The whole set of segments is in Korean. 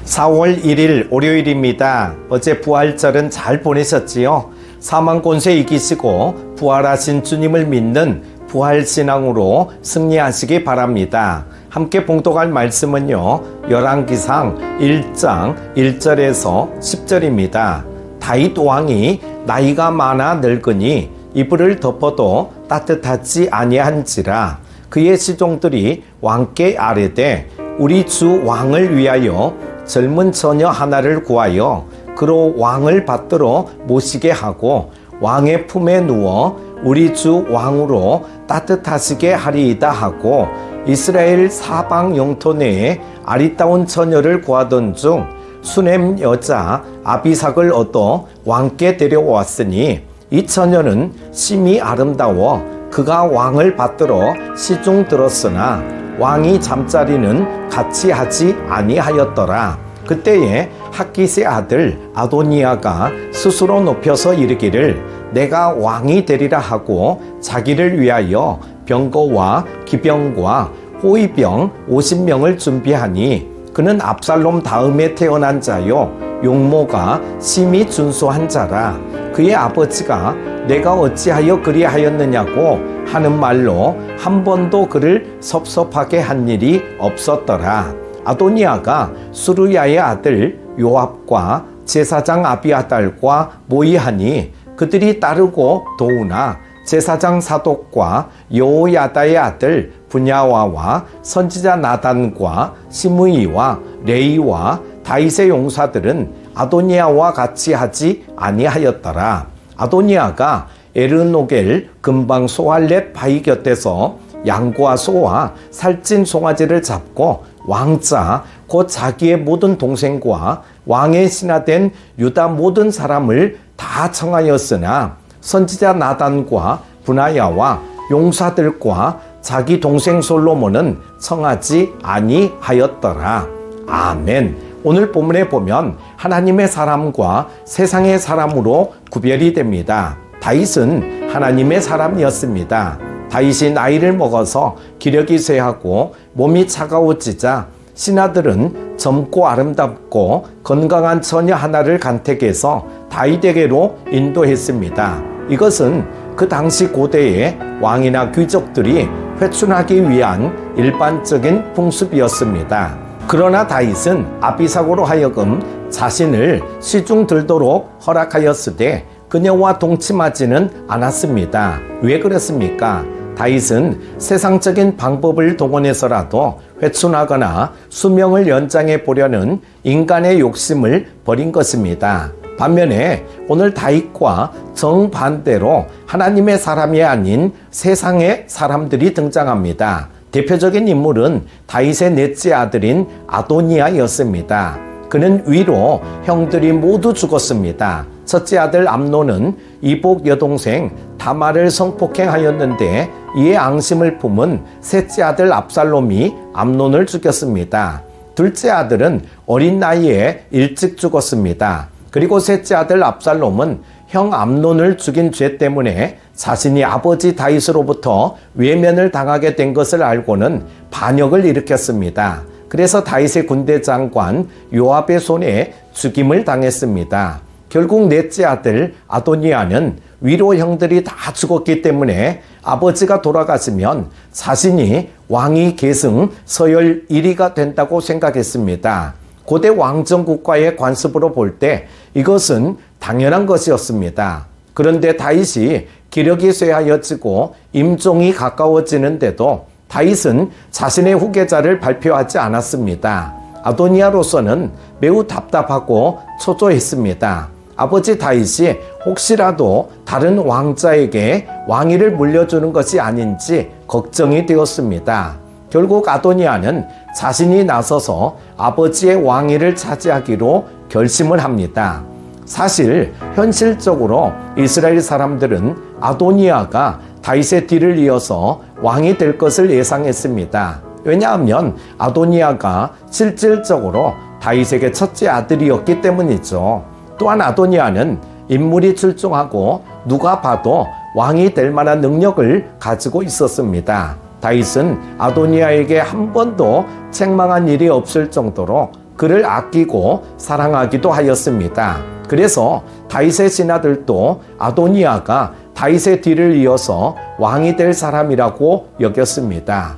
4월 1일 월요일입니다. 어제 부활절은 잘 보내셨지요? 사망 권세 이기시고 부활하신 주님을 믿는 부활신앙으로 승리하시기 바랍니다. 함께 봉독할 말씀은요, 열왕기상 1장 1절에서 10절입니다. 다윗 왕이 나이가 많아 늙으니 이불을 덮어도 따뜻하지 아니한지라. 그의 시종들이 왕께 아뢰되 우리 주 왕을 위하여 젊은 처녀 하나를 구하여 그로 왕을 받들어 모시게 하고 왕의 품에 누워 우리 주 왕으로 따뜻하시게 하리이다 하고 이스라엘 사방 영토 내에 아리따운 처녀를 구하던 중 수넴 여자 아비삭을 얻어 왕께 데려왔으니 이 처녀는 심히 아름다워 그가 왕을 받들어 시중 들었으나 왕이 잠자리는 같이 하지 아니하였더라. 그때에 학깃의 아들 아도니아가 스스로 높여서 이르기를 내가 왕이 되리라 하고 자기를 위하여 병거와 기병과 호위병 50명을 준비하니 그는 압살롬 다음에 태어난 자요 용모가 심히 준수한 자라. 그의 아버지가 내가 어찌하여 그리하였느냐고 하는 말로 한 번도 그를 섭섭하게 한 일이 없었더라. 아도니아가 수르야의 아들 요압과 제사장 아비아달과 모의하니 그들이 따르고 도우나 제사장 사독과 여호야다의 아들 분야와와 선지자 나단과 시므이와 레이와 다윗의 용사들은 아도니아와 같이 하지 아니하였더라. 아도니아가 에르노겔 근방 소알렛 바위 곁에서 양과 소와 살찐 송아지를 잡고 왕자 곧 자기의 모든 동생과 왕의 신하된 유다 모든 사람을 다 청하였으나 선지자 나단과 분하야와 용사들과 자기 동생 솔로몬은 청하지 아니하였더라. 아멘. 오늘 본문에 보면 하나님의 사람과 세상의 사람으로 구별이 됩니다. 다윗은 하나님의 사람이었습니다. 다윗이 나이를 먹어서 기력이 쇠하고 몸이 차가워지자 신하들은 젊고 아름답고 건강한 처녀 하나를 간택해서 다윗에게로 인도했습니다. 이것은 그 당시 고대의 왕이나 귀족들이 회춘하기 위한 일반적인 풍습이었습니다. 그러나 다윗은 아비삭으로 하여금 자신을 시중 들도록 허락하였으되 그녀와 동침하지는 않았습니다. 왜 그랬습니까? 다윗은 세상적인 방법을 동원해서라도 회춘하거나 수명을 연장해 보려는 인간의 욕심을 버린 것입니다. 반면에 오늘 다윗과 정반대로 하나님의 사람이 아닌 세상의 사람들이 등장합니다. 대표적인 인물은 다윗의 넷째 아들인 아도니아였습니다. 그는 위로 형들이 모두 죽었습니다. 첫째 아들 암논은 이복 여동생 다말을 성폭행하였는데 이에 앙심을 품은 셋째 아들 압살롬이 암논을 죽였습니다. 둘째 아들은 어린 나이에 일찍 죽었습니다. 그리고 셋째 아들 압살롬은 형 암논을 죽인 죄 때문에 자신이 아버지 다윗으로부터 외면을 당하게 된 것을 알고는 반역을 일으켰습니다. 그래서 다윗의 군대 장관 요압의 손에 죽임을 당했습니다. 결국 넷째 아들 아도니아는 위로 형들이 다 죽었기 때문에 아버지가 돌아가시면 자신이 왕위 계승 서열 1위가 된다고 생각했습니다. 고대 왕정 국가의 관습으로 볼 때 이것은 당연한 것이었습니다. 그런데 다윗이 기력이 쇠하여지고 임종이 가까워지는데도 다윗은 자신의 후계자를 발표하지 않았습니다. 아도니아로서는 매우 답답하고 초조했습니다. 아버지 다윗이 혹시라도 다른 왕자에게 왕위를 물려주는 것이 아닌지 걱정이 되었습니다. 결국 아도니아는 자신이 나서서 아버지의 왕위를 차지하기로 결심을 합니다. 사실 현실적으로 이스라엘 사람들은 아도니아가 다윗의 뒤를 이어서 왕이 될 것을 예상했습니다. 왜냐하면 아도니아가 실질적으로 다윗에게 첫째 아들이었기 때문이죠. 또한 아도니아는 인물이 출중하고 누가 봐도 왕이 될 만한 능력을 가지고 있었습니다. 다윗은 아도니아에게 한 번도 책망한 일이 없을 정도로 그를 아끼고 사랑하기도 하였습니다. 그래서 다윗의 신하들도 아도니아가 다윗의 뒤를 이어서 왕이 될 사람이라고 여겼습니다.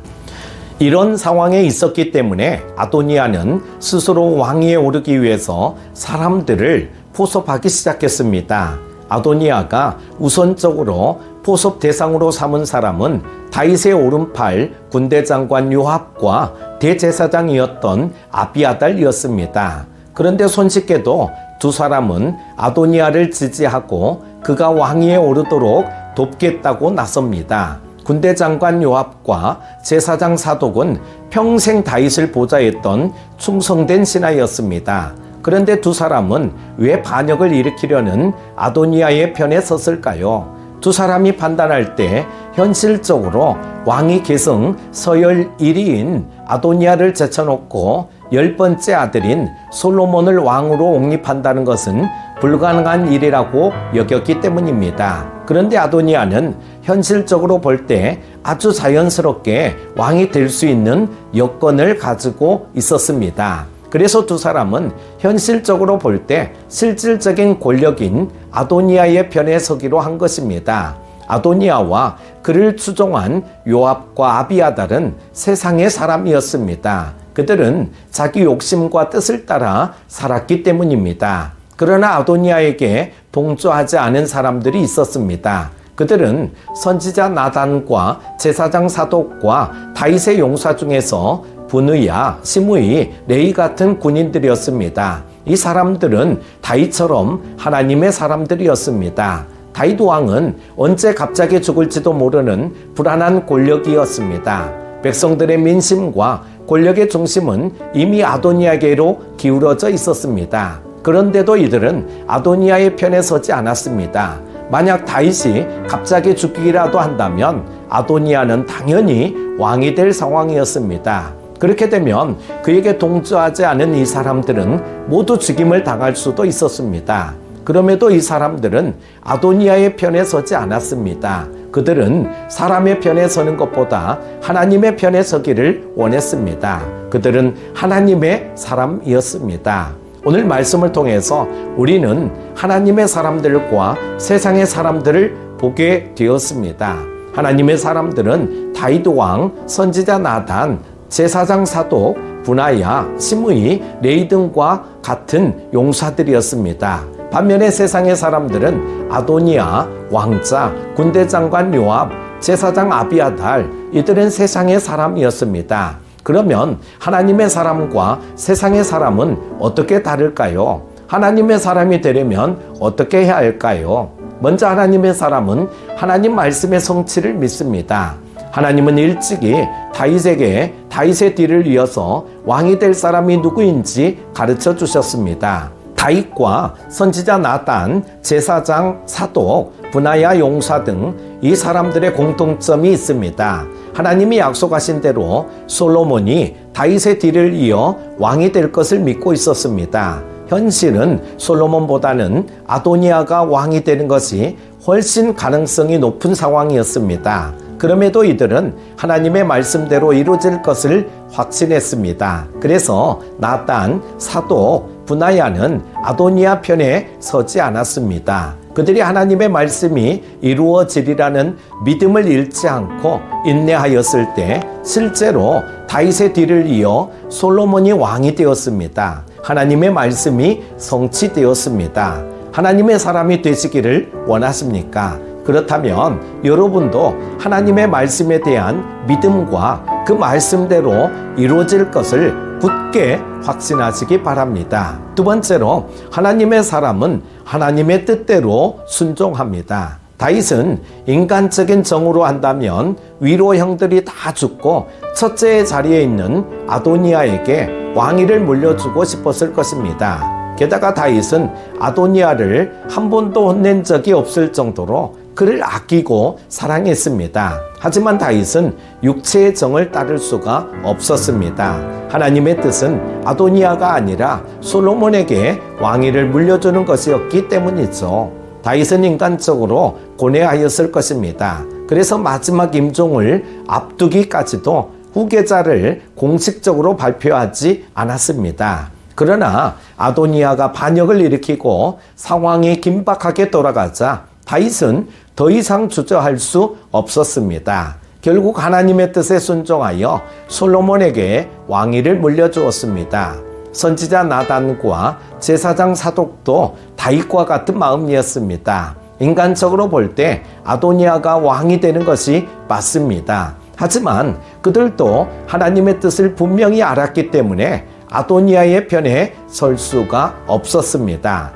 이런 상황에 있었기 때문에 아도니아는 스스로 왕위에 오르기 위해서 사람들을 포섭하기 시작했습니다. 아도니아가 우선적으로 포섭 대상으로 삼은 사람은 다윗의 오른팔 군대장관 요압과 대제사장이었던 아비아달이었습니다. 그런데 손쉽게도 두 사람은 아도니아를 지지하고 그가 왕위에 오르도록 돕겠다고 나섭니다. 군대장관 요압과 제사장 사독은 평생 다윗을 보좌했던 충성된 신하였습니다. 그런데 두 사람은 왜 반역을 일으키려는 아도니아의 편에 섰을까요? 두 사람이 판단할 때 현실적으로 왕위 계승 서열 1위인 아도니아를 제쳐놓고 10번째 아들인 솔로몬을 왕으로 옹립한다는 것은 불가능한 일이라고 여겼기 때문입니다. 그런데 아도니아는 현실적으로 볼 때 아주 자연스럽게 왕이 될 수 있는 여건을 가지고 있었습니다. 그래서 두 사람은 현실적으로 볼 때 실질적인 권력인 아도니아의 편에 서기로 한 것입니다. 아도니아와 그를 추종한 요압과 아비아달은 세상의 사람이었습니다. 그들은 자기 욕심과 뜻을 따라 살았기 때문입니다. 그러나 아도니아에게 동조하지 않은 사람들이 있었습니다. 그들은 선지자 나단과 제사장 사독과 다윗의 용사 중에서 분의야, 시므이, 레위 같은 군인들이었습니다. 이 사람들은 다윗처럼 하나님의 사람들이었습니다. 다윗 왕은 언제 갑자기 죽을지도 모르는 불안한 권력이었습니다. 백성들의 민심과 권력의 중심은 이미 아도니아에게로 기울어져 있었습니다. 그런데도 이들은 아도니아의 편에 서지 않았습니다. 만약 다윗이 갑자기 죽기라도 한다면 아도니아는 당연히 왕이 될 상황이었습니다. 그렇게 되면 그에게 동조하지 않은 이 사람들은 모두 죽임을 당할 수도 있었습니다. 그럼에도 이 사람들은 아도니아의 편에 서지 않았습니다. 그들은 사람의 편에 서는 것보다 하나님의 편에 서기를 원했습니다. 그들은 하나님의 사람이었습니다. 오늘 말씀을 통해서 우리는 하나님의 사람들과 세상의 사람들을 보게 되었습니다. 하나님의 사람들은 다윗 왕, 선지자 나단, 제사장 사독, 분하야, 시므이, 레위 등과 같은 용사들이었습니다. 반면에 세상의 사람들은 아도니아, 왕자, 군대장관 요압, 제사장 아비아달, 이들은 세상의 사람이었습니다. 그러면 하나님의 사람과 세상의 사람은 어떻게 다를까요? 하나님의 사람이 되려면 어떻게 해야 할까요? 먼저 하나님의 사람은 하나님 말씀의 성취를 믿습니다. 하나님은 일찍이 다윗에게 다윗의 뒤를 이어서 왕이 될 사람이 누구인지 가르쳐 주셨습니다. 다윗과 선지자 나단, 제사장 사독, 분하야 용사 등 이 사람들의 공통점이 있습니다. 하나님이 약속하신 대로 솔로몬이 다윗의 뒤를 이어 왕이 될 것을 믿고 있었습니다. 현실은 솔로몬보다는 아도니아가 왕이 되는 것이 훨씬 가능성이 높은 상황이었습니다. 그럼에도 이들은 하나님의 말씀대로 이루어질 것을 확신했습니다. 그래서 나단, 사독, 분하야는 아도니아 편에 서지 않았습니다. 그들이 하나님의 말씀이 이루어지리라는 믿음을 잃지 않고 인내하였을 때 실제로 다윗의 뒤를 이어 솔로몬이 왕이 되었습니다. 하나님의 말씀이 성취되었습니다. 하나님의 사람이 되시기를 원하십니까? 그렇다면 여러분도 하나님의 말씀에 대한 믿음과 그 말씀대로 이루어질 것을 굳게 확신하시기 바랍니다. 두 번째로 하나님의 사람은 하나님의 뜻대로 순종합니다. 다윗은 인간적인 정으로 한다면 위로 형들이 다 죽고 첫째의 자리에 있는 아도니아에게 왕위를 물려주고 싶었을 것입니다. 게다가 다윗은 아도니아를 한 번도 혼낸 적이 없을 정도로 그를 아끼고 사랑했습니다. 하지만 다윗은 육체의 정을 따를 수가 없었습니다. 하나님의 뜻은 아도니아가 아니라 솔로몬에게 왕위를 물려주는 것이었기 때문이죠. 다윗은 인간적으로 고뇌하였을 것입니다. 그래서 마지막 임종을 앞두기까지도 후계자를 공식적으로 발표하지 않았습니다. 그러나 아도니아가 반역을 일으키고 상황이 긴박하게 돌아가자 다윗은 더 이상 주저할 수 없었습니다. 결국 하나님의 뜻에 순종하여 솔로몬에게 왕위를 물려주었습니다. 선지자 나단과 제사장 사독도 다윗과 같은 마음이었습니다. 인간적으로 볼 때 아도니아가 왕이 되는 것이 맞습니다. 하지만 그들도 하나님의 뜻을 분명히 알았기 때문에 아도니아의 편에 설 수가 없었습니다.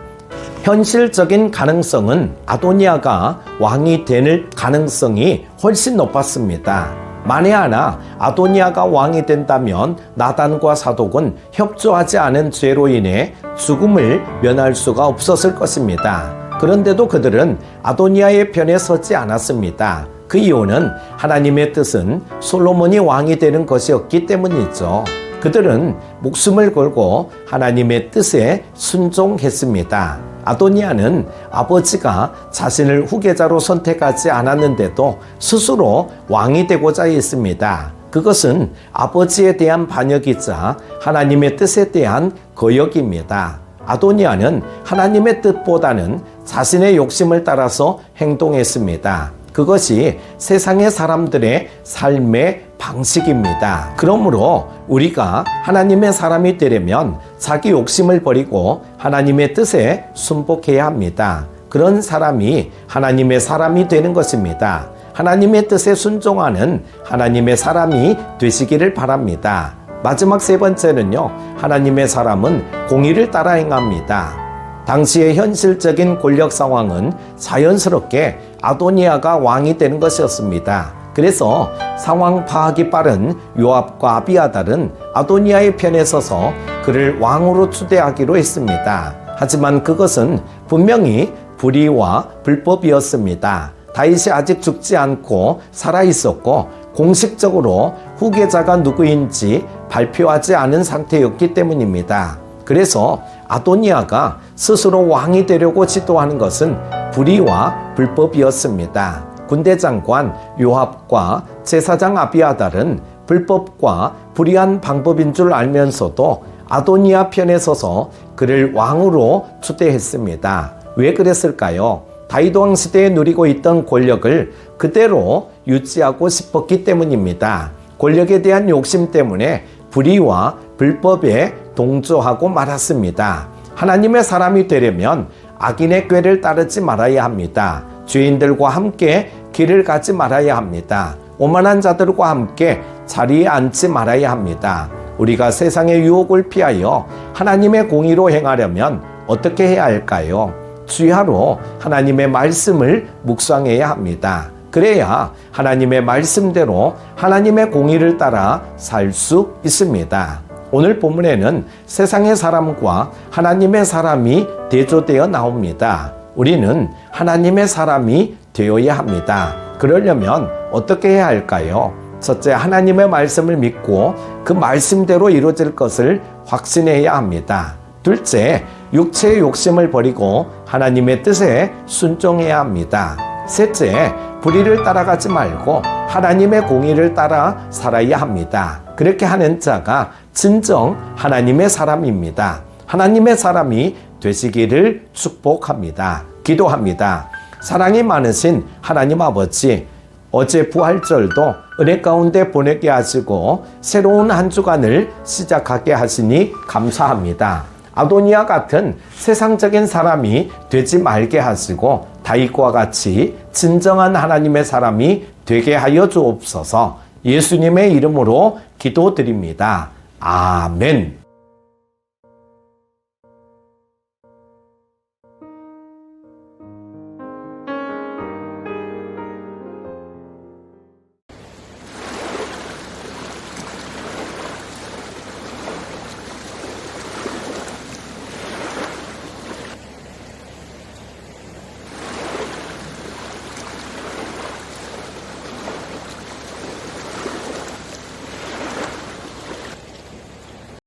현실적인 가능성은 아도니아가 왕이 될 가능성이 훨씬 높았습니다. 만에 하나 아도니아가 왕이 된다면 나단과 사독은 협조하지 않은 죄로 인해 죽음을 면할 수가 없었을 것입니다. 그런데도 그들은 아도니아의 편에 서지 않았습니다. 그 이유는 하나님의 뜻은 솔로몬이 왕이 되는 것이었기 때문이죠. 그들은 목숨을 걸고 하나님의 뜻에 순종했습니다. 아도니아는 아버지가 자신을 후계자로 선택하지 않았는데도 스스로 왕이 되고자 했습니다. 그것은 아버지에 대한 반역이자 하나님의 뜻에 대한 거역입니다. 아도니아는 하나님의 뜻보다는 자신의 욕심을 따라서 행동했습니다. 그것이 세상의 사람들의 삶의 방식입니다. 그러므로 우리가 하나님의 사람이 되려면 자기 욕심을 버리고 하나님의 뜻에 순복해야 합니다. 그런 사람이 하나님의 사람이 되는 것입니다. 하나님의 뜻에 순종하는 하나님의 사람이 되시기를 바랍니다. 마지막 세 번째는요, 하나님의 사람은 공의를 따라 행합니다. 당시의 현실적인 권력 상황은 자연스럽게 아도니아가 왕이 되는 것이었습니다. 그래서 상황 파악이 빠른 요압과 아비아달은 아도니아의 편에 서서 그를 왕으로 추대하기로 했습니다. 하지만 그것은 분명히 불의와 불법이었습니다. 다윗이 아직 죽지 않고 살아있었고 공식적으로 후계자가 누구인지 발표하지 않은 상태였기 때문입니다. 그래서 아도니아가 스스로 왕이 되려고 시도하는 것은 불의와 불법이었습니다. 군대 장관 요압과 제사장 아비아달은 불법과 불의한 방법인 줄 알면서도 아도니아 편에 서서 그를 왕으로 추대했습니다. 왜 그랬을까요? 다윗 왕 시대에 누리고 있던 권력을 그대로 유지하고 싶었기 때문입니다. 권력에 대한 욕심 때문에 불의와 불법에 동조하고 말았습니다. 하나님의 사람이 되려면 악인의 꾀를 따르지 말아야 합니다. 죄인들과 함께 길을 가지 말아야 합니다. 오만한 자들과 함께 자리에 앉지 말아야 합니다. 우리가 세상의 유혹을 피하여 하나님의 공의로 행하려면 어떻게 해야 할까요? 주야로 하나님의 말씀을 묵상해야 합니다. 그래야 하나님의 말씀대로 하나님의 공의를 따라 살 수 있습니다. 오늘 본문에는 세상의 사람과 하나님의 사람이 대조되어 나옵니다. 우리는 하나님의 사람이 되어야 합니다. 그러려면 어떻게 해야 할까요? 첫째, 하나님의 말씀을 믿고 그 말씀대로 이루어질 것을 확신해야 합니다. 둘째, 육체의 욕심을 버리고 하나님의 뜻에 순종해야 합니다. 셋째, 불의를 따라가지 말고 하나님의 공의를 따라 살아야 합니다. 그렇게 하는 자가 진정 하나님의 사람입니다. 하나님의 사람이 되시기를 축복합니다. 기도합니다. 사랑이 많으신 하나님 아버지, 어제 부활절도 은혜 가운데 보내게 하시고 새로운 한 주간을 시작하게 하시니 감사합니다. 아도니아 같은 세상적인 사람이 되지 말게 하시고 다윗과 같이 진정한 하나님의 사람이 되게 하여 주옵소서. 예수님의 이름으로 기도드립니다. 아멘.